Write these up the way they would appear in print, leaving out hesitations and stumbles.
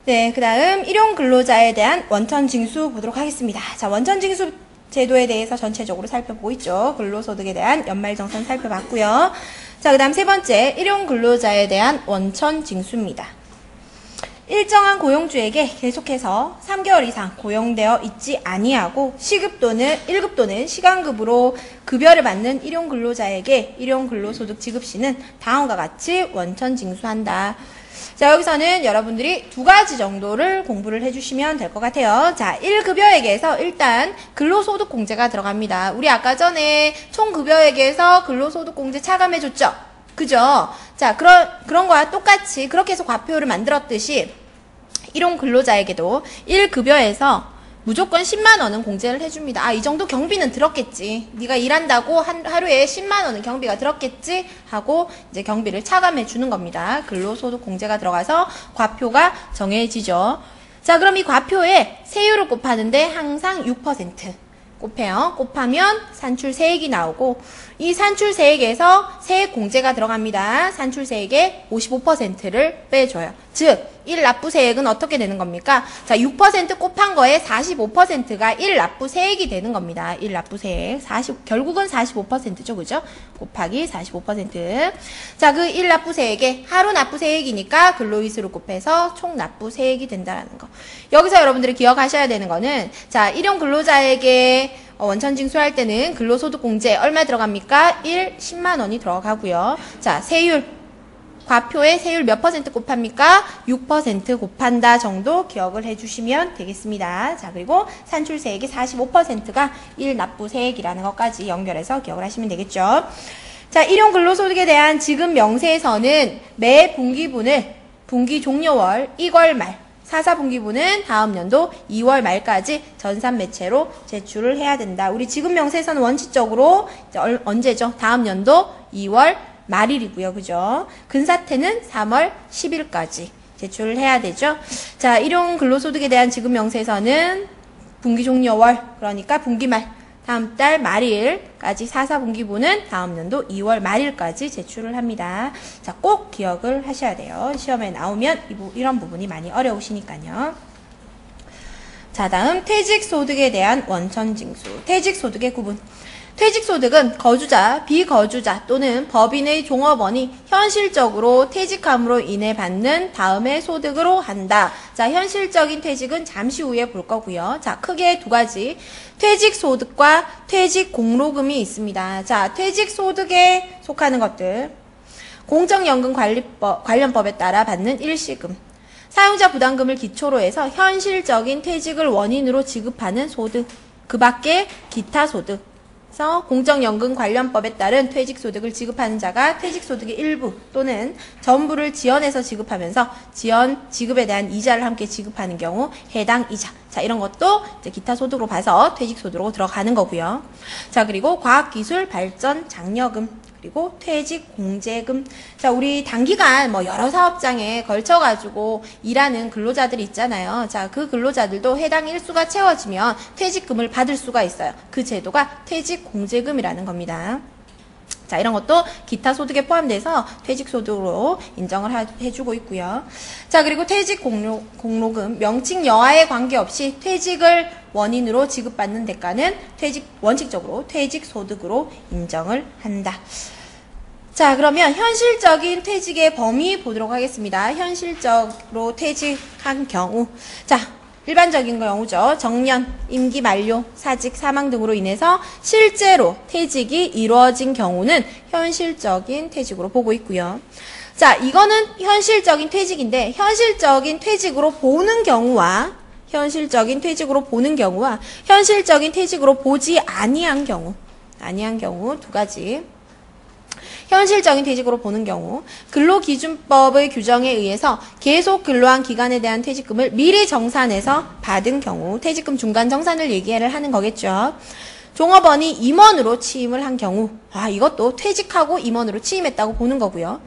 네, 그 다음 일용근로자에 대한 원천징수 보도록 하겠습니다. 자, 원천징수 제도에 대해서 전체적으로 살펴보고 있죠. 근로소득에 대한 연말정산 살펴봤고요. 자, 그 다음 세 번째, 일용근로자에 대한 원천징수입니다. 일정한 고용주에게 계속해서 3개월 이상 고용되어 있지 아니하고 시급 또는 1급 또는 시간급으로 급여를 받는 일용근로자에게 일용근로소득 지급 시는 다음과 같이 원천징수한다. 자, 여기서는 여러분들이 두 가지 정도를 공부를 해주시면 될 것 같아요. 자, 1급여액에서 일단 근로소득공제가 들어갑니다. 우리 아까 전에 총급여액에서 근로소득공제 차감해줬죠? 그죠? 자, 그런 거와 똑같이 그렇게 해서 과표를 만들었듯이 일용근로자에게도 1급여에서 무조건 10만원은 공제를 해줍니다. 아, 이 정도 경비는 들었겠지. 네가 일한다고 하루에 10만원은 경비가 들었겠지? 하고 이제 경비를 차감해 주는 겁니다. 근로소득 공제가 들어가서 과표가 정해지죠. 자, 그럼 이 과표에 세율을 곱하는데 항상 6% 곱해요. 곱하면 산출세액이 나오고 이 산출세액에서 세액 공제가 들어갑니다. 산출세액의 55%를 빼줘요. 즉, 1납부세액은 어떻게 되는 겁니까? 자, 6% 곱한 거에 45%가 1납부세액이 되는 겁니다. 1납부세액. 결국은 45%죠. 그죠? 곱하기 45%. 자, 그 1납부세액에 하루 납부세액이니까 근로일수를 곱해서 총 납부세액이 된다는 거. 여기서 여러분들이 기억하셔야 되는 거는, 자, 일용근로자에게 원천징수할 때는 근로소득공제 얼마 들어갑니까? 10만원이 들어가고요. 자, 세율. 과표에 세율 몇 퍼센트 곱합니까? 6% 곱한다 정도 기억을 해주시면 되겠습니다. 자, 그리고 산출세액이 45%가 1납부세액이라는 것까지 연결해서 기억을 하시면 되겠죠. 자, 일용근로소득에 대한 지급 명세에서는 매 분기분을 분기 종료월 1월 말, 4분기분은 다음 연도 2월 말까지 전산매체로 제출을 해야 된다. 우리 지급 명세에서는 원칙적으로 이제 언제죠? 다음 연도 2월 말일이고요. 그죠? 근사태는 3월 10일까지 제출을 해야 되죠. 자, 일용근로소득에 대한 지급 명세에서는 분기 종료월, 그러니까 분기말, 다음 달 말일까지 4분기분은 다음 연도 2월 말일까지 제출을 합니다. 자, 꼭 기억을 하셔야 돼요. 시험에 나오면 이런 부분이 많이 어려우시니까요. 자, 다음 퇴직소득에 대한 원천징수. 퇴직소득의 구분. 퇴직소득은 거주자, 비거주자 또는 법인의 종업원이 현실적으로 퇴직함으로 인해 받는 다음의 소득으로 한다. 자, 현실적인 퇴직은 잠시 후에 볼 거고요. 자, 크게 두 가지. 퇴직소득과 퇴직공로금이 있습니다. 자, 퇴직소득에 속하는 것들. 공적연금관련법에 따라 받는 일시금. 사용자 부담금을 기초로 해서 현실적인 퇴직을 원인으로 지급하는 소득. 그 밖에 기타 소득. 그래서 공적연금관련법에 따른 퇴직소득을 지급하는 자가 퇴직소득의 일부 또는 전부를 지연해서 지급하면서 지급에 대한 이자를 함께 지급하는 경우 해당 이자. 자, 이런 것도 이제 기타 소득으로 봐서 퇴직소득으로 들어가는 거고요. 자, 그리고 과학기술 발전 장려금. 그리고 퇴직공제금. 자, 우리 단기간 여러 사업장에 걸쳐가지고 일하는 근로자들이 있잖아요. 자, 그 근로자들도 해당 일수가 채워지면 퇴직금을 받을 수가 있어요. 그 제도가 퇴직공제금이라는 겁니다. 자, 이런 것도 기타 소득에 포함돼서 퇴직소득으로 인정을 해주고 있고요. 자, 그리고 퇴직공로금. 명칭 여하에 관계없이 퇴직을 원인으로 지급받는 대가는 원칙적으로 퇴직소득으로 인정을 한다. 자, 그러면 현실적인 퇴직의 범위 보도록 하겠습니다. 현실적으로 퇴직한 경우. 자, 일반적인 경우죠. 정년, 임기 만료, 사직, 사망 등으로 인해서 실제로 퇴직이 이루어진 경우는 현실적인 퇴직으로 보고 있고요. 자, 이거는 현실적인 퇴직인데 현실적인 퇴직으로 보는 경우와 현실적인 퇴직으로 보지 아니한 경우 두 가지. 현실적인 퇴직으로 보는 경우 근로기준법의 규정에 의해서 계속 근로한 기간에 대한 퇴직금을 미리 정산해서 받은 경우 퇴직금 중간 정산을 얘기를 하는 거겠죠. 종업원이 임원으로 취임을 한 경우 이것도 퇴직하고 임원으로 취임했다고 보는 거고요.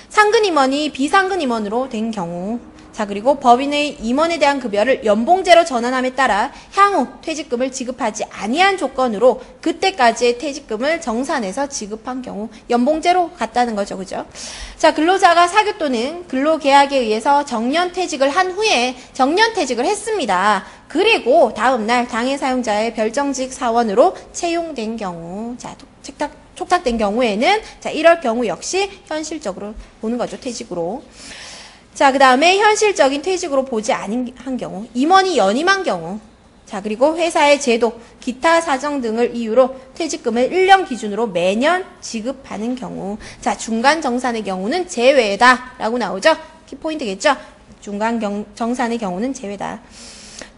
상근 임원이 비상근 임원으로 된 경우 자, 그리고 법인의 임원에 대한 급여를 연봉제로 전환함에 따라 향후 퇴직금을 지급하지 아니한 조건으로 그때까지의 퇴직금을 정산해서 지급한 경우 연봉제로 갔다는 거죠. 그죠? 자, 근로자가 사교 또는 근로계약에 의해서 정년퇴직을 한 후에 정년퇴직을 했습니다. 그리고 다음날 당해 사용자의 별정직 사원으로 채용된 경우, 자, 촉탁된 경우에는, 자, 이럴 경우 역시 현실적으로 보는 거죠. 퇴직으로. 자, 그 다음에 현실적인 퇴직으로 보지 않은 경우, 임원이 연임한 경우, 자, 그리고 회사의 제도, 기타 사정 등을 이유로 퇴직금을 1년 기준으로 매년 지급하는 경우, 자, 중간 정산의 경우는 제외다 라고 나오죠. 키포인트겠죠. 중간 정산의 경우는 제외다.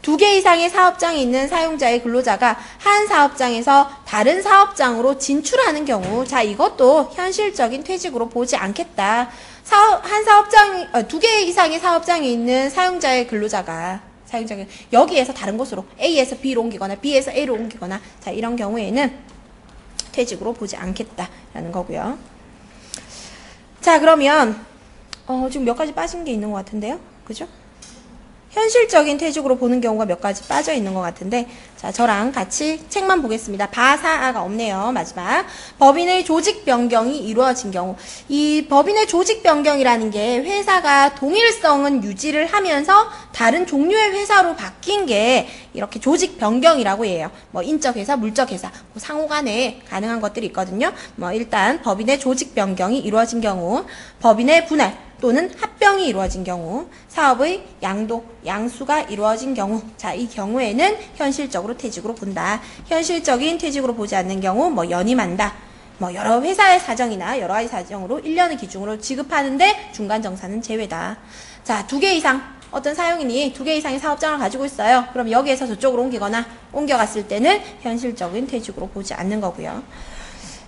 2개 이상의 사업장이 있는 사용자의 근로자가 한 사업장에서 다른 사업장으로 진출하는 경우, 자, 이것도 현실적인 퇴직으로 보지 않겠다. 두 개 이상의 사업장이 있는 사용자의 근로자가, 여기에서 다른 곳으로 A에서 B로 옮기거나 B에서 A로 옮기거나, 자, 이런 경우에는 퇴직으로 보지 않겠다라는 거고요. 자, 그러면, 지금 몇 가지 빠진 게 있는 것 같은데요. 그죠? 현실적인 퇴직으로 보는 경우가 몇 가지 빠져 있는 것 같은데, 자, 저랑 같이 책만 보겠습니다. 바사아가 없네요. 마지막. 법인의 조직 변경이 이루어진 경우. 이 법인의 조직 변경이라는 게 회사가 동일성은 유지를 하면서 다른 종류의 회사로 바뀐 게 이렇게 조직 변경이라고 해요. 뭐 인적 회사, 물적 회사, 뭐 상호 간에 가능한 것들이 있거든요. 뭐 일단 법인의 조직 변경이 이루어진 경우, 법인의 분할 또는 합병이 이루어진 경우, 사업의 양수가 이루어진 경우, 자, 이 경우에는 현실적으로 퇴직으로 본다. 현실적인 퇴직으로 보지 않는 경우, 뭐 연임한다. 뭐 여러 회사의 사정이나 여러 가지 사정으로 1년을 기준으로 지급하는데 중간 정산은 제외다. 자, 2개 이상, 어떤 사용인이 2개 이상의 사업장을 가지고 있어요. 그럼 여기에서 저쪽으로 옮기거나 옮겨갔을 때는 현실적인 퇴직으로 보지 않는 거고요.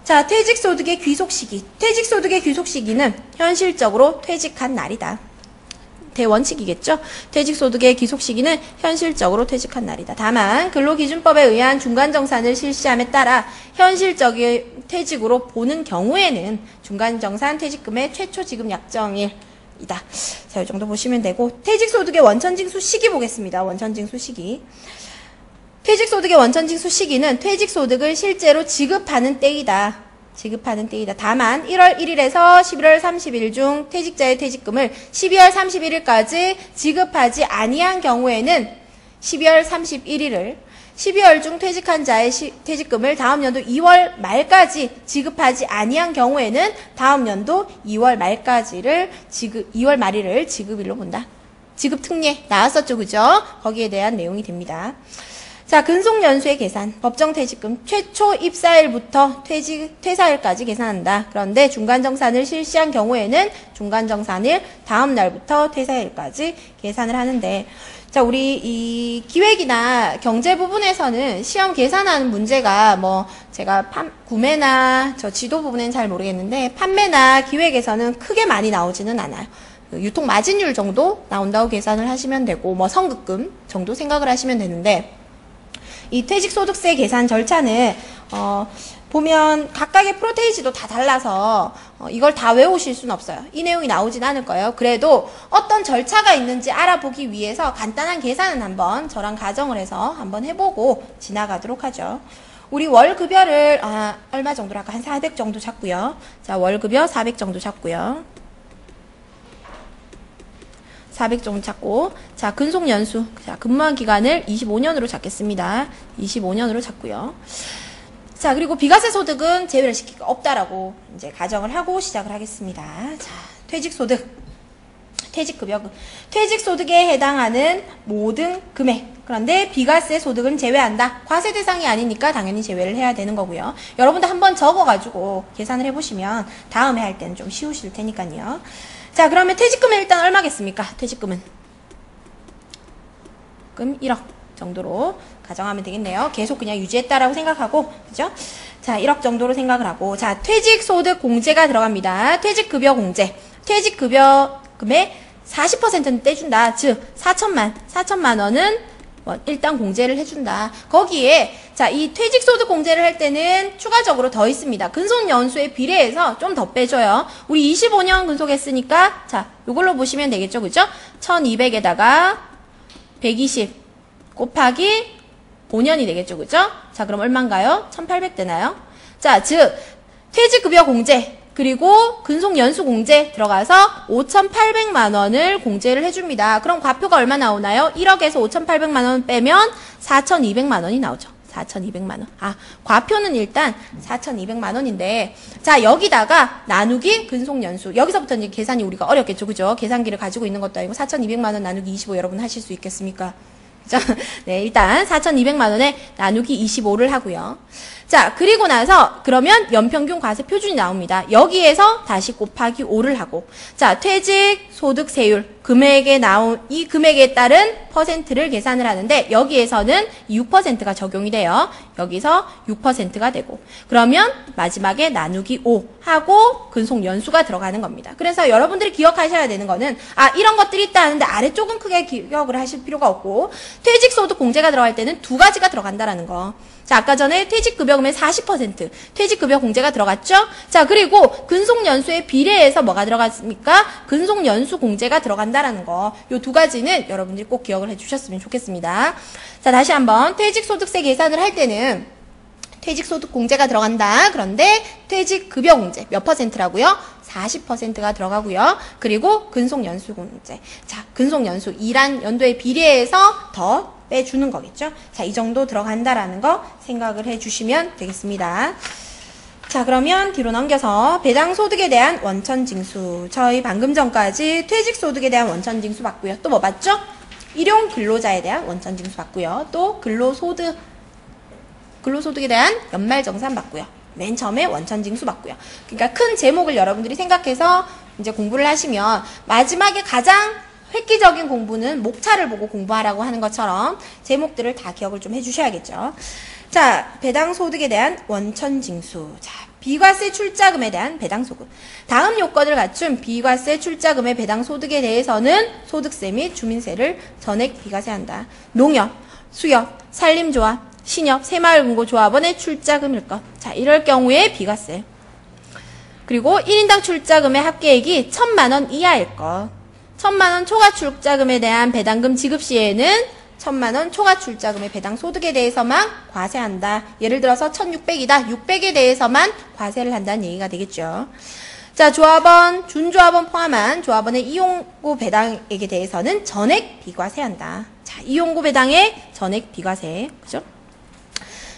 자, 퇴직소득의 귀속시기. 퇴직소득의 귀속시기는 현실적으로 퇴직한 날이다. 대원칙이겠죠? 퇴직소득의 귀속시기는 현실적으로 퇴직한 날이다. 다만 근로기준법에 의한 중간정산을 실시함에 따라 현실적인 퇴직으로 보는 경우에는 중간정산 퇴직금의 최초 지급 약정일이다. 자, 이 정도 보시면 되고, 퇴직소득의 원천징수 시기 보겠습니다. 원천징수 시기. 퇴직소득의 원천징수 시기는 퇴직소득을 실제로 지급하는 때이다. 다만 1월 1일에서 11월 30일 중 퇴직자의 퇴직금을 12월 31일까지 지급하지 아니한 경우에는 12월 31일을 12월 중 퇴직한 자의 퇴직금을 다음 연도 2월 말까지 지급하지 아니한 경우에는 다음 연도 2월 말일을 지급일로 본다. 지급 특례 나왔었죠, 그죠? 거기에 대한 내용이 됩니다. 자, 근속연수의 계산. 법정퇴직금 최초 입사일부터 퇴사일까지 계산한다. 그런데 중간정산을 실시한 경우에는 중간정산일 다음 날부터 퇴사일까지 계산을 하는데, 자, 우리 이 기획이나 경제 부분에서는 시험 계산하는 문제가 뭐 제가 구매나 저 지도 부분엔 잘 모르겠는데 판매나 기획에서는 크게 많이 나오지는 않아요. 유통 마진율 정도 나온다고 계산을 하시면 되고, 뭐 선급금 정도 생각을 하시면 되는데, 이 퇴직소득세 계산 절차는 보면 각각의 프로테이지도 다 달라서 이걸 다 외우실 수는 없어요. 이 내용이 나오진 않을 거예요. 그래도 어떤 절차가 있는지 알아보기 위해서 간단한 계산은 한번 저랑 가정을 해서 한번 해보고 지나가도록 하죠. 우리 월급여를 얼마 정도로 할까? 한 400 정도 잡고요. 자, 월급여 400 정도 잡고요. 400 정도 잡고, 자, 근속연수. 자, 근무한 기간을 25년으로 잡겠습니다. 25년으로 잡고요. 자, 그리고 비과세 소득은 제외를 시킬 거 없다라고 이제 가정을 하고 시작을 하겠습니다. 자, 퇴직소득, 퇴직급여금. 퇴직소득에 해당하는 모든 금액. 그런데 비과세 소득은 제외한다. 과세 대상이 아니니까 당연히 제외를 해야 되는 거고요. 여러분도 한번 적어가지고 계산을 해보시면 다음에 할 때는 좀 쉬우실 테니까요. 자, 그러면 퇴직금은 일단 얼마겠습니까? 퇴직금은 금 1억 정도로 가정하면 되겠네요. 계속 그냥 유지했다라고 생각하고, 그죠? 자, 1억 정도로 생각을 하고, 자, 퇴직소득 공제가 들어갑니다. 퇴직급여 공제. 퇴직급여금의 40%는 떼준다. 즉 4천만 원은 일단 공제를 해준다. 거기에 자, 이 퇴직소득 공제를 할 때는 추가적으로 더 있습니다. 근속연수에 비례해서 좀 더 빼줘요. 우리 25년 근속했으니까 자, 요걸로 보시면 되겠죠, 그죠? 1200에다가 120 곱하기 5년이 되겠죠, 그죠? 자, 그럼 얼마인가요? 1800 되나요? 자, 즉 퇴직급여 공제 그리고 근속연수 공제 들어가서 5,800만 원을 공제를 해줍니다. 그럼 과표가 얼마 나오나요? 1억에서 5,800만 원 빼면 4,200만 원이 나오죠. 4,200만 원. 아, 과표는 일단 4,200만 원인데, 자, 여기다가 나누기 근속연수. 여기서부터 이제 계산이 우리가 어렵겠죠, 그죠? 계산기를 가지고 있는 것도 아니고 4,200만 원 나누기 25 여러분 하실 수 있겠습니까? 그죠? 네, 일단 4,200만 원에 나누기 25를 하고요. 자, 그리고 나서 그러면 연평균 과세 표준이 나옵니다. 여기에서 다시 곱하기 5를 하고, 자, 퇴직 소득세율 금액에 나온 이 금액에 따른 퍼센트를 계산을 하는데 여기에서는 6%가 적용이 돼요. 여기서 6%가 되고, 그러면 마지막에 나누기 5 하고 근속 연수가 들어가는 겁니다. 그래서 여러분들이 기억하셔야 되는 거는 이런 것들이 있다 하는데 아래쪽은 크게 기억을 하실 필요가 없고, 퇴직 소득 공제가 들어갈 때는 두 가지가 들어간다라는 거. 자, 아까 전에 퇴직급여금의 40% 퇴직급여 공제가 들어갔죠? 자, 그리고 근속연수에 비례해서 뭐가 들어갔습니까? 근속연수 공제가 들어간다라는 거. 요 두 가지는 여러분들이 꼭 기억을 해주셨으면 좋겠습니다. 자, 다시 한번 퇴직소득세 계산을 할 때는 퇴직소득 공제가 들어간다. 그런데 퇴직급여 공제 몇 퍼센트라고요? 40%가 들어가고요. 그리고 근속연수 공제. 자, 근속연수 일한 연도에 비례해서 더 빼주는 거겠죠. 자, 이 정도 들어간다라는 거 생각을 해주시면 되겠습니다. 자, 그러면 뒤로 넘겨서 배당소득에 대한 원천징수. 저희 방금 전까지 퇴직소득에 대한 원천징수 봤고요. 또 뭐 봤죠? 일용 근로자에 대한 원천징수 봤고요. 또 근로소득에 대한 연말정산 봤고요. 맨 처음에 원천징수 봤고요. 그러니까 큰 제목을 여러분들이 생각해서 이제 공부를 하시면 마지막에 가장 획기적인 공부는 목차를 보고 공부하라고 하는 것처럼 제목들을 다 기억을 좀 해주셔야겠죠. 자, 배당소득에 대한 원천징수. 자, 비과세 출자금에 대한 배당소득. 다음 요건을 갖춘 비과세 출자금의 배당소득에 대해서는 소득세 및 주민세를 전액 비과세한다. 농협, 수협, 산림조합, 신협, 새마을금고조합원의 출자금일 것. 자, 이럴 경우에 비과세. 그리고 1인당 출자금의 합계액이 1,000만 원 이하일 것. 1,000만 원 초과 출자금에 대한 배당금 지급 시에는 1,000만 원 초과 출자금의 배당 소득에 대해서만 과세한다. 예를 들어서 1,600이다. 600에 대해서만 과세를 한다는 얘기가 되겠죠. 자, 조합원, 준조합원 포함한 조합원의 이용고 배당액에 대해서는 전액 비과세한다. 자, 이용고 배당의 전액 비과세. 그죠?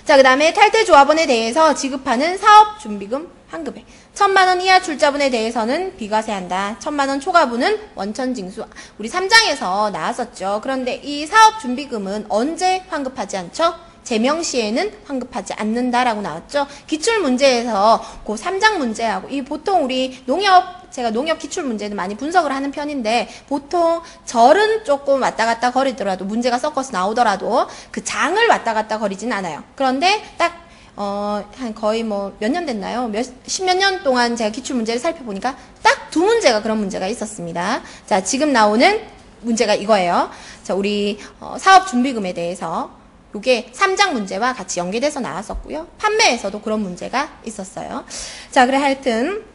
자, 그 다음에 탈퇴 조합원에 대해서 지급하는 사업준비금 환급액. 1,000만 원 이하 출자분에 대해서는 비과세한다. 1,000만 원 초과분은 원천징수. 우리 3장에서 나왔었죠. 그런데 이 사업준비금은 언제 환급하지 않죠? 제명 시에는 환급하지 않는다라고 나왔죠. 기출문제에서 그 3장 문제하고 이 보통 우리 제가 농협 기출문제는 많이 분석을 하는 편인데 보통 절은 조금 왔다 갔다 거리더라도 문제가 섞어서 나오더라도 그 장을 왔다 갔다 거리진 않아요. 그런데 딱 한 거의 뭐 몇 년 됐나요? 십몇 년 동안 제가 기출문제를 살펴보니까 딱 두 문제가 그런 문제가 있었습니다. 자, 지금 나오는 문제가 이거예요. 자, 우리 사업준비금에 대해서 요게 3장 문제와 같이 연계돼서 나왔었고요. 판매에서도 그런 문제가 있었어요. 자, 그래 하여튼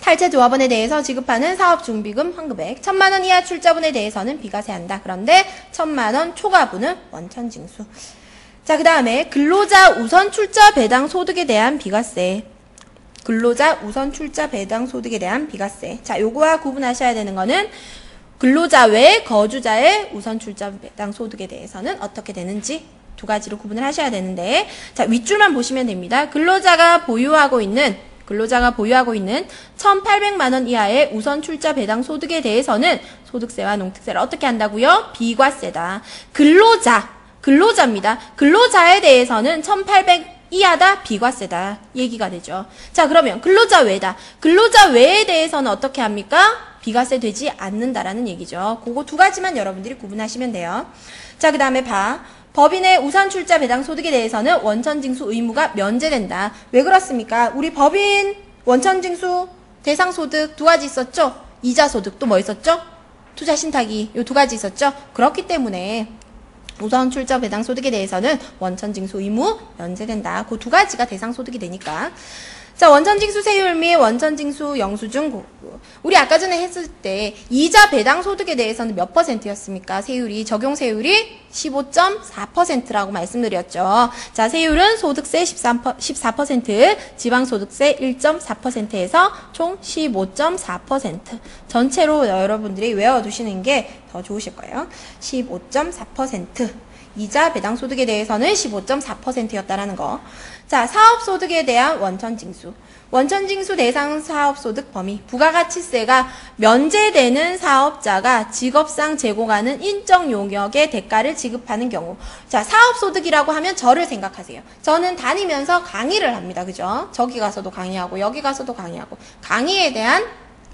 탈퇴 조합원에 대해서 지급하는 사업준비금 환급액 1,000만 원 이하 출자분에 대해서는 비과세한다. 그런데 1,000만 원 초과분은 원천징수. 자, 그 다음에 근로자 우선 출자 배당 소득에 대한 비과세. 근로자 우선 출자 배당 소득에 대한 비과세. 자, 요거와 구분하셔야 되는 거는 근로자 외 거주자의 우선 출자 배당 소득에 대해서는 어떻게 되는지 두 가지로 구분을 하셔야 되는데, 자, 윗줄만 보시면 됩니다. 근로자가 보유하고 있는 1,800만 원 이하의 우선 출자 배당 소득에 대해서는 소득세와 농특세를 어떻게 한다고요? 비과세다. 근로자입니다. 근로자에 대해서는 1,800 이하다, 비과세다 얘기가 되죠. 자, 그러면 근로자 외다. 근로자 외에 대해서는 어떻게 합니까? 비과세 되지 않는다라는 얘기죠. 그거 두 가지만 여러분들이 구분하시면 돼요. 자, 그 다음에 법인의 우선 출자 배당 소득에 대해서는 원천징수 의무가 면제된다. 왜 그렇습니까? 우리 법인 원천징수 대상 소득 두 가지 있었죠? 이자 소득 또 뭐 있었죠? 투자 신탁이 요 두 가지 있었죠? 그렇기 때문에 우선 출처 배당 소득에 대해서는 원천 징수 의무 면제된다. 그 두 가지가 대상 소득이 되니까. 자, 원천 징수 세율 및 원천 징수 영수증. 우리 아까 전에 했을 때 이자 배당 소득에 대해서는 몇 %였습니까? 세율이 적용 세율이 15.4%라고 말씀드렸죠. 자, 세율은 소득세 14%, 지방소득세 1.4%에서 총 15.4%. 전체로 여러분들이 외워두시는 게 더 좋으실 거예요. 15.4%. 이자 배당 소득에 대해서는 15.4%였다라는 거. 자, 사업소득에 대한 원천징수. 원천징수 대상 사업소득 범위. 부가가치세가 면제되는 사업자가 직업상 제공하는 인적 용역의 대가를 지급하는 경우. 자, 사업소득이라고 하면 저를 생각하세요. 저는 다니면서 강의를 합니다. 그죠? 저기 가서도 강의하고 여기 가서도 강의하고. 강의에 대한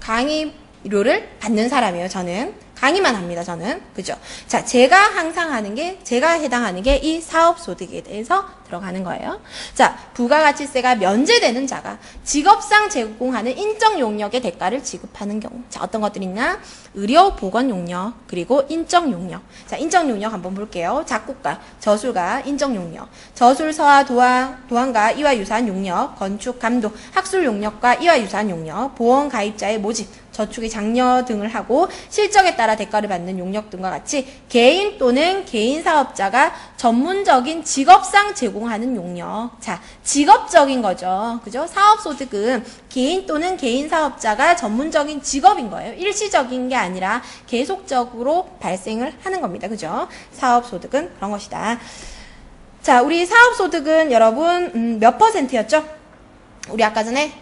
강의료를 받는 사람이에요. 저는. 강의만 합니다, 저는. 그죠? 자, 제가 항상 하는 게, 제가 해당하는 게 이 사업소득에 대해서 들어가는 거예요. 자, 부가가치세가 면제되는 자가 직업상 제공하는 인적 용역의 대가를 지급하는 경우. 자, 어떤 것들이 있나? 의료, 보건 용역, 그리고 인적 용역. 자, 인적 용역 한번 볼게요. 작곡가, 저술가, 인적 용역. 저술서와 도안과 이와 유사한 용역, 건축, 감독, 학술 용역과 이와 유사한 용역, 보험 가입자의 모집, 저축의 장려 등을 하고 실적에 따라 대가를 받는 용역 등과 같이 개인 또는 개인 사업자가 전문적인 직업상 제공하는 용역. 자, 직업적인 거죠. 그죠? 사업소득은 개인 또는 개인 사업자가 전문적인 직업인 거예요. 일시적인 게 아니라 계속적으로 발생을 하는 겁니다. 사업소득은 그런 것이다. 자, 우리 사업소득은 여러분 몇 %였죠? 우리 아까 전에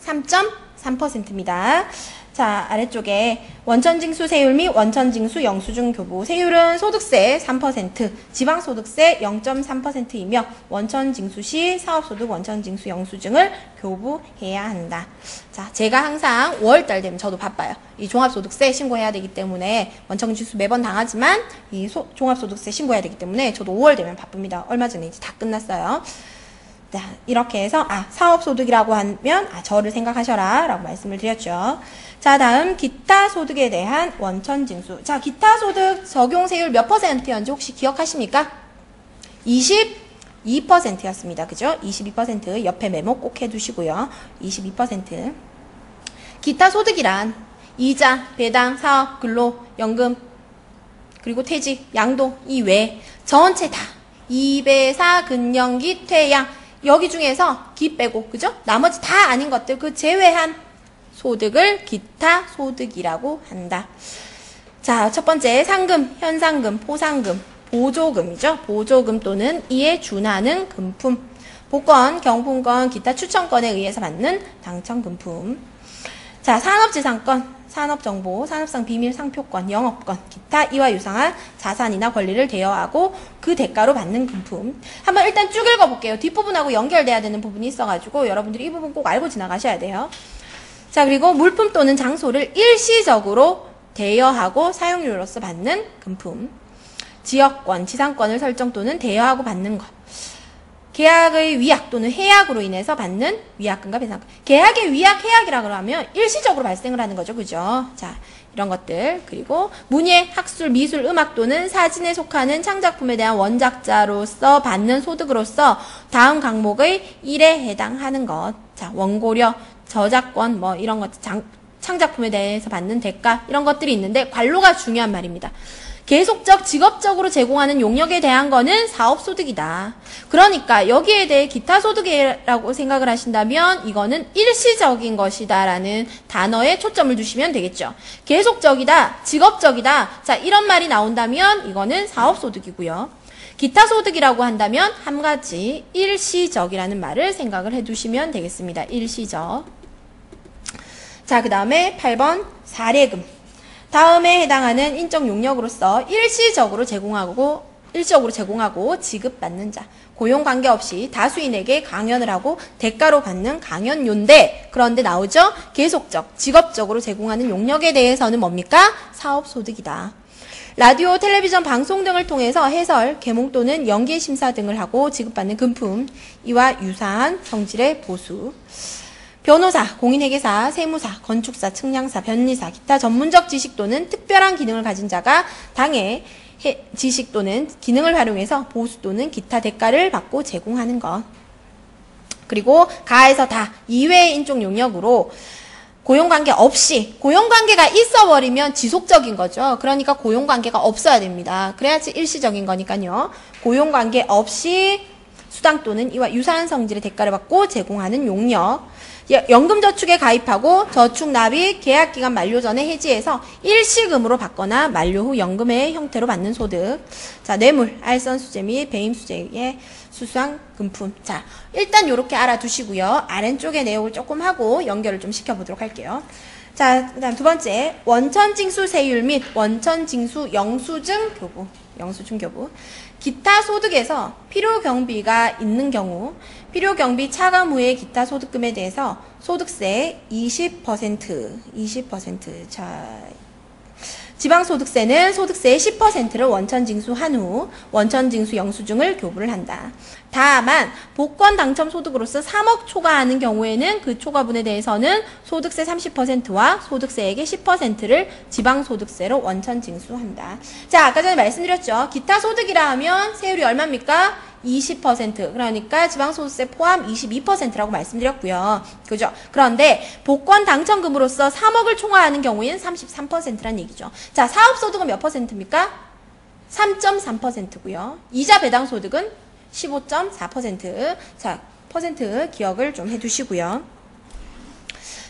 3.3%입니다. 자, 아래쪽에 원천징수 세율 및 원천징수 영수증 교부. 세율은 소득세 3%, 지방소득세 0.3%이며 원천징수 시 사업소득 원천징수 영수증을 교부해야 한다. 자, 제가 항상 5월달 되면 저도 바빠요. 이 종합소득세 신고해야 되기 때문에 원천징수 매번 당하지만 이 종합소득세 신고해야 되기 때문에 저도 5월 되면 바쁩니다. 얼마 전에 이제 다 끝났어요. 자, 이렇게 해서 사업소득이라고 하면 저를 생각하셔라 라고 말씀을 드렸죠. 자, 다음 기타 소득에 대한 원천징수. 자, 기타 소득 적용세율 몇 %였는지 혹시 기억하십니까? 22%였습니다. 그죠? 22%. 옆에 메모 꼭 해두시고요. 22%. 기타 소득이란 이자, 배당, 사업, 근로, 연금, 그리고 퇴직, 양도 이외 전체 다 2배사, 근영기, 퇴양 여기 중에서 기 빼고, 그죠? 나머지 다 아닌 것들, 그 제외한 소득을 기타 소득이라고 한다. 자, 첫 번째, 상금, 현상금, 포상금, 보조금이죠. 보조금 또는 이에 준하는 금품. 복권, 경품권, 기타 추천권에 의해서 받는 당첨금품. 자, 산업지상권, 산업정보, 산업상 비밀 상표권, 영업권, 기타 이와 유사한 자산이나 권리를 대여하고 그 대가로 받는 금품. 한번 일단 쭉 읽어볼게요. 뒷부분하고 연결돼야 되는 부분이 있어가지고 여러분들이 이 부분 꼭 알고 지나가셔야 돼요. 자, 그리고 물품 또는 장소를 일시적으로 대여하고 사용료로서 받는 금품. 지역권, 지상권을 설정 또는 대여하고 받는 것. 계약의 위약 또는 해약으로 인해서 받는 위약금과 배상금. 계약의 위약, 해약이라고 하면 일시적으로 발생을 하는 거죠. 그죠? 자, 이런 것들. 그리고 문예, 학술, 미술, 음악 또는 사진에 속하는 창작품에 대한 원작자로서 받는 소득으로서 다음 항목의 1에 해당하는 것. 자, 원고료, 저작권, 뭐 이런 것, 창작품에 대해서 받는 대가, 이런 것들이 있는데 관로가 중요한 말입니다. 계속적, 직업적으로 제공하는 용역에 대한 거는 사업소득이다. 그러니까 여기에 대해 기타소득이라고 생각을 하신다면 이거는 일시적인 것이다 라는 단어에 초점을 두시면 되겠죠. 계속적이다, 직업적이다, 자 이런 말이 나온다면 이거는 사업소득이고요. 기타소득이라고 한다면 한 가지 일시적이라는 말을 생각을 해두시면 되겠습니다. 일시적. 자, 그 다음에 8번 사례금. 다음에 해당하는 인적 용역으로서 일시적으로 제공하고 지급받는 자. 고용 관계없이 다수인에게 강연을 하고 대가로 받는 강연료인데 그런데 나오죠? 계속적, 직업적으로 제공하는 용역에 대해서는 뭡니까? 사업소득이다. 라디오, 텔레비전 방송 등을 통해서 해설, 개몽 또는 연기 심사 등을 하고 지급받는 금품. 이와 유사한 성질의 보수. 변호사, 공인회계사, 세무사, 건축사, 측량사, 변리사, 기타 전문적 지식 또는 특별한 기능을 가진 자가 당해 지식 또는 기능을 활용해서 보수 또는 기타 대가를 받고 제공하는 것. 그리고 가에서 다 이외의 인적 용역으로 고용관계 없이, 고용관계가 있어버리면 지속적인 거죠. 그러니까 고용관계가 없어야 됩니다. 그래야지 일시적인 거니까요. 고용관계 없이 수당 또는 이와 유사한 성질의 대가를 받고 제공하는 용역. 연금저축에 가입하고 저축 납입 계약기간 만료 전에 해지해서 일시금으로 받거나 만료 후 연금의 형태로 받는 소득. 자, 뇌물, 알선 수재 및 배임 수재의 수수한 금품. 자, 일단 요렇게 알아두시고요. 아래쪽의 내용을 조금 하고 연결을 좀 시켜보도록 할게요. 자, 그 다음 두 번째, 원천징수 세율 및 원천징수 영수증 교부. 영수증 교부. 기타 소득에서 필요경비가 있는 경우 필요경비 차감 후의 기타 소득금에 대해서 소득세 20%, 자, 지방소득세는 소득세의 10%를 원천징수한 후 원천징수 영수증을 교부를 한다. 다만 복권 당첨 소득으로서 3억 초과하는 경우에는 그 초과분에 대해서는 소득세 30%와 소득세액의 10%를 지방소득세로 원천징수한다. 자, 아까 전에 말씀드렸죠. 기타 소득이라 하면 세율이 얼마입니까? 20%. 그러니까 지방소득세 포함 22%라고 말씀드렸고요. 그죠? 그런데 복권 당첨금으로서 3억을 초과하는 경우에는 33%란 얘기죠. 자, 사업소득은 몇 퍼센트입니까? 3.3%고요. 이자 배당소득은 15.4%. 자, 퍼센트 기억을 좀 해두시고요.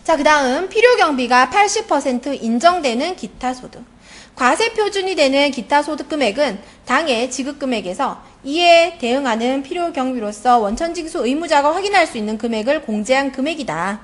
자, 그 다음 필요경비가 80% 인정되는 기타 소득. 과세 표준이 되는 기타 소득 금액은 당해 지급 금액에서 이에 대응하는 필요 경비로서 원천징수 의무자가 확인할 수 있는 금액을 공제한 금액이다.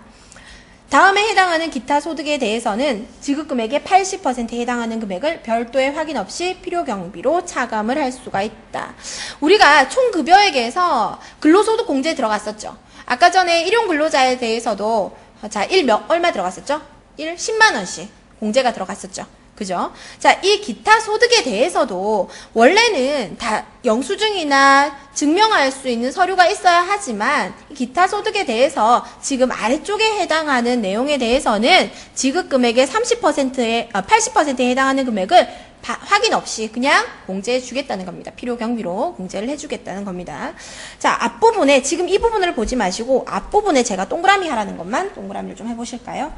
다음에 해당하는 기타 소득에 대해서는 지급 금액의 80%에 해당하는 금액을 별도의 확인 없이 필요 경비로 차감을 할 수가 있다. 우리가 총 급여액에서 근로소득 공제 들어갔었죠. 아까 전에 일용 근로자에 대해서도 자, 얼마 들어갔었죠? 10만 원씩 공제가 들어갔었죠. 그죠? 자, 이 기타 소득에 대해서도 원래는 다 영수증이나 증명할 수 있는 서류가 있어야 하지만 기타 소득에 대해서 지금 아래쪽에 해당하는 내용에 대해서는 지급 금액의 80%에 해당하는 금액을 확인 없이 그냥 공제해 주겠다는 겁니다. 필요 경비로 공제를 해 주겠다는 겁니다. 자, 앞부분에 지금 이 부분을 보지 마시고 앞부분에 제가 동그라미 하라는 것만 동그라미를 좀 해보실까요?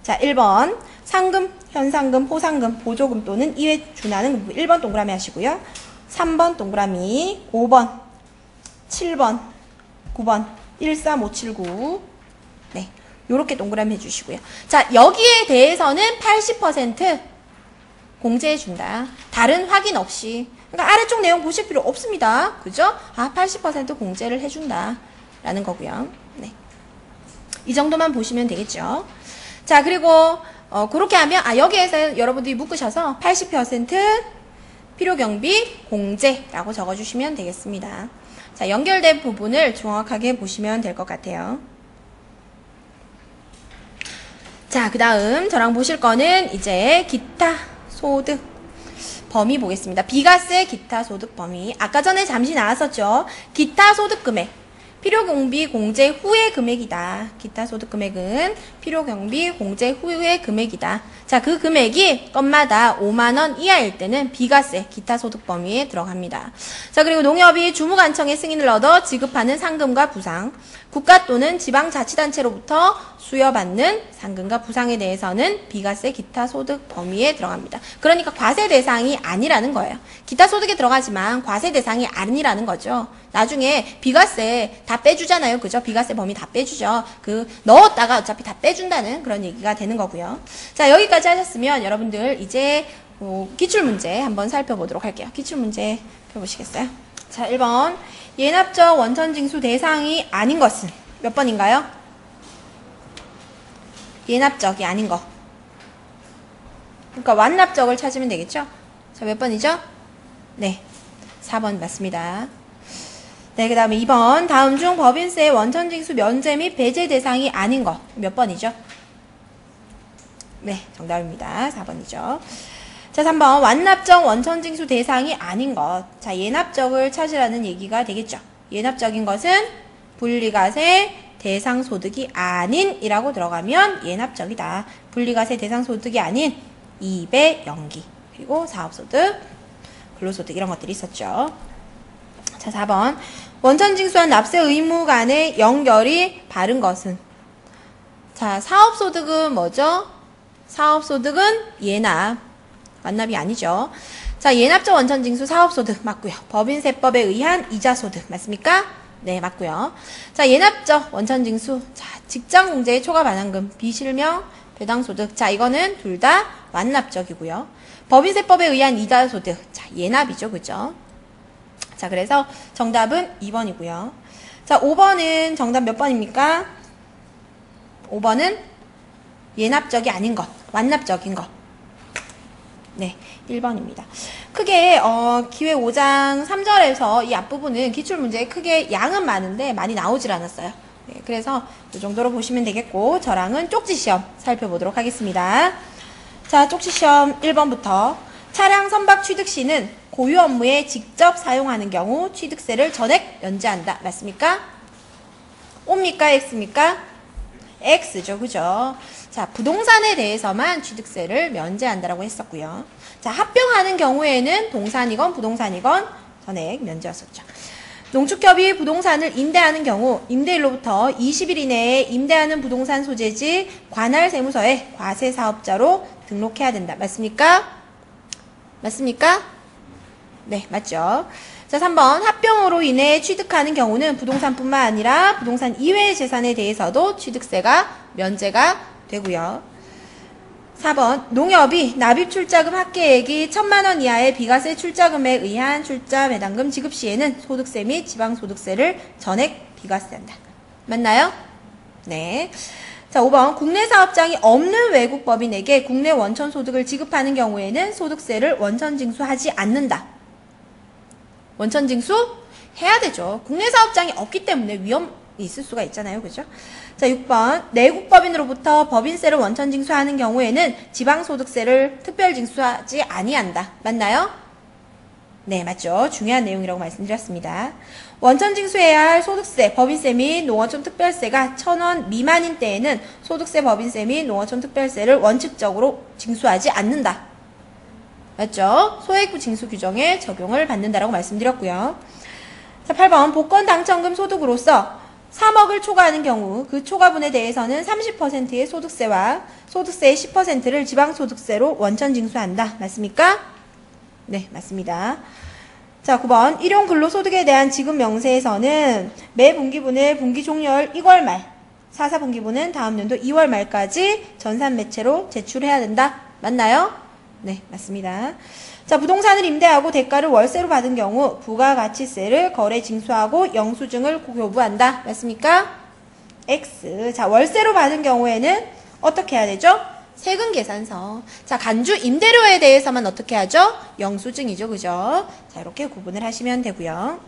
자, 1번 상금, 현상금, 포상금, 보조금 또는 이에 준하는 1번 동그라미 하시고요. 3번 동그라미, 5번, 7번, 9번, 13579 네, 요렇게 동그라미 해주시고요. 자, 여기에 대해서는 80% 공제해 준다. 다른 확인 없이. 그러니까 아래쪽 내용 보실 필요 없습니다. 그죠? 80% 공제를 해준다 라는 거고요. 네, 이 정도만 보시면 되겠죠. 자, 그리고 그렇게 하면 여기에서 여러분들이 묶으셔서 80% 필요경비 공제라고 적어주시면 되겠습니다. 자, 연결된 부분을 정확하게 보시면 될 것 같아요. 자, 그 다음 저랑 보실 거는 이제 기타 소득 범위 보겠습니다. 비과세 기타 소득 범위. 아까 전에 잠시 나왔었죠. 기타 소득 금액. 필요경비 공제 후의 금액이다. 기타 소득 금액은 필요경비 공제 후의 금액이다. 자, 그 금액이 건마다 5만 원 이하일 때는 비과세 기타 소득 범위에 들어갑니다. 자, 그리고 농협이 주무관청의 승인을 얻어 지급하는 상금과 부상, 국가 또는 지방자치단체로부터 수여받는 상금과 부상에 대해서는 비과세 기타 소득 범위에 들어갑니다. 그러니까 과세 대상이 아니라는 거예요. 기타 소득에 들어가지만 과세 대상이 아니라는 거죠. 나중에 비과세 다 빼주잖아요. 그죠? 비과세 범위 다 빼주죠. 넣었다가 어차피 다 빼준다는 그런 얘기가 되는 거고요. 자, 여기까지 하셨으면 여러분들 이제 기출문제 한번 살펴보도록 할게요. 기출문제 펴보시겠어요? 자, 1번. 예납적 원천징수 대상이 아닌 것은 몇 번인가요? 예납적이 아닌 거. 그러니까 완납적을 찾으면 되겠죠? 자, 몇 번이죠? 네, 4번 맞습니다. 네, 그 다음에 2번. 다음 중 법인세 원천징수 면제 및 배제 대상이 아닌 것. 몇 번이죠? 네, 정답입니다. 4번이죠. 자, 3번. 완납적 원천징수 대상이 아닌 것. 자, 예납적을 찾으라는 얘기가 되겠죠. 예납적인 것은 분리과세 대상 소득이 아닌 이라고 들어가면 예납적이다. 분리과세 대상 소득이 아닌 2배 연기. 그리고 사업소득. 근로소득 이런 것들이 있었죠. 자, 4번. 원천징수와 납세 의무 간의 연결이 바른 것은? 자, 사업소득은 뭐죠? 사업소득은 예납. 완납이 아니죠. 자, 예납적 원천징수 사업소득 맞고요. 법인세법에 의한 이자소득 맞습니까? 네, 맞고요. 자, 예납적 원천징수. 자, 직장공제의 초과반환금, 비실명, 배당소득. 자, 이거는 둘 다 완납적이고요. 법인세법에 의한 이자소득. 자, 예납이죠. 그죠? 자, 그래서 정답은 2번이고요. 자, 5번은 정답 몇 번입니까? 5번은 예납적이 아닌 것, 완납적인 것. 네, 1번입니다. 크게 기회 5장 3절에서 이 앞부분은 기출문제에 크게 양은 많은데 많이 나오질 않았어요. 네, 그래서 이 정도로 보시면 되겠고 저랑은 쪽지시험 살펴보도록 하겠습니다. 자, 쪽지시험 1번부터 차량 선박 취득 시는 고유 업무에 직접 사용하는 경우 취득세를 전액 면제한다. 맞습니까? O입니까? X입니까? X죠. 그죠? 자, 부동산에 대해서만 취득세를 면제한다라고 했었고요. 자, 합병하는 경우에는 동산이건 부동산이건 전액 면제였었죠. 농축협이 부동산을 임대하는 경우 임대일로부터 20일 이내에 임대하는 부동산 소재지 관할 세무서에 과세사업자로 등록해야 된다. 맞습니까? 맞습니까? 네, 맞죠. 자, 3번. 합병으로 인해 취득하는 경우는 부동산뿐만 아니라 부동산 이외의 재산에 대해서도 취득세가 면제가 되고요. 4번. 농협이 납입 출자금 합계액이 1,000만원 이하의 비과세 출자금에 의한 출자 배당금 지급 시에는 소득세 및 지방소득세를 전액 비과세한다. 맞나요? 네. 자, 5번. 국내 사업장이 없는 외국 법인에게 국내 원천 소득을 지급하는 경우에는 소득세를 원천 징수하지 않는다. 원천 징수 해야 되죠. 국내 사업장이 없기 때문에 위험이 있을 수가 있잖아요. 그죠? 자, 6번. 내국 법인으로부터 법인세를 원천 징수하는 경우에는 지방소득세를 특별 징수하지 아니한다. 맞나요? 네, 맞죠. 중요한 내용이라고 말씀드렸습니다. 원천 징수해야 할 소득세, 법인세 및 농어촌 특별세가 1,000원 미만인 때에는 소득세, 법인세 및 농어촌 특별세를 원칙적으로 징수하지 않는다. 맞죠? 소액부 징수 규정에 적용을 받는다라고 말씀드렸고요. 자, 8번. 복권 당첨금 소득으로서 3억을 초과하는 경우 그 초과분에 대해서는 30%의 소득세와 소득세의 10%를 지방소득세로 원천 징수한다. 맞습니까? 네, 맞습니다. 자, 9번. 일용 근로소득에 대한 지급 명세에서는 매 분기분을 분기 종료일 1월 말, 4분기분은 다음 연도 2월 말까지 전산 매체로 제출해야 된다. 맞나요? 네, 맞습니다. 자, 부동산을 임대하고 대가를 월세로 받은 경우 부가가치세를 거래 징수하고 영수증을 교부한다. 맞습니까? X. 자, 월세로 받은 경우에는 어떻게 해야 되죠? 세금 계산서. 자, 간주 임대료에 대해서만 어떻게 하죠? 영수증이죠. 그죠? 자, 이렇게 구분을 하시면 되고요.